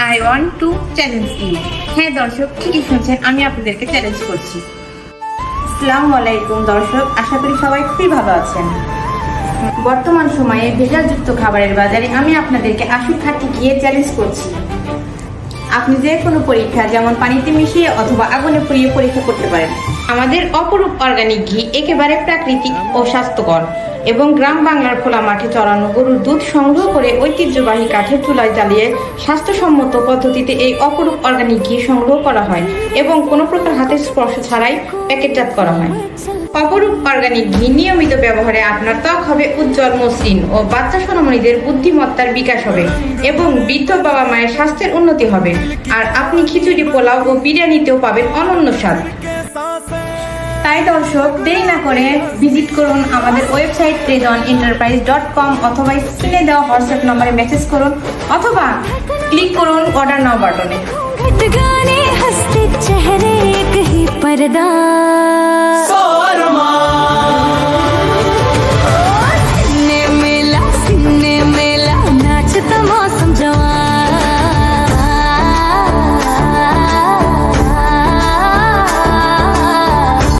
I want to challenge you. হ্যাঁ দর্শক, ঠিকই শুনছেন, আমি আপনাদেরকে চ্যালেঞ্জ করছি। আসসালামু আলাইকুম দর্শক, আশা করি সবাই খুবই ভালো আছেন। বর্তমান সময়ে ভেজালযুক্ত খাবারের বাজারে আমি আপনাদেরকে আসল খাঁটি গিয়ে চ্যালেঞ্জ করছি। আপনি যে কোনো পরীক্ষা, যেমন পানিতে মিশিয়ে অথবা আগুনে পুড়িয়ে পরীক্ষা করতে পারেন। আমাদের অপরূপ অর্গানিক ঘি একেবারে প্রাকৃতিক ও স্বাস্থ্যকর এবং গ্রাম বাংলার খোলা মাঠে চড়ানো গরুর দুধ সংগ্রহ করে ঐতিহ্যবাহী কাঠের চুলায় জ্বালিয়ে স্বাস্থ্যসম্মত পদ্ধতিতে এই অপরূপ অর্গানিক ঘি সংগ্রহ করা হয় এবং কোনো প্রকার হাতের স্পর্শ ছাড়াই প্যাকেটজাত করা হয়। অপরূপ অর্গানিক ঘি নিয়মিত ব্যবহারে আপনার ত্বক হবে উজ্জ্বল মসৃণ ও বাচ্চা সোনামণিদের বুদ্ধিমত্তার বিকাশ হবে এবং বৃদ্ধ বাবা মায়ের স্বাস্থ্যের উন্নতি হবে। আর আপনি খিচুড়ি, পোলাও ও বিরিয়ানিতেও পাবেন অনন্য স্বাদ। তাই দর্শক, দেরি না করে ভিজিট করুন আমাদের ওয়েবসাইট tejoninterprise.com অথবা স্ক্রিনে দেওয়া হোয়াটসঅ্যাপ নম্বরে মেসেজ করুন অথবা ক্লিক করুন অর্ডার নাও বাটনে।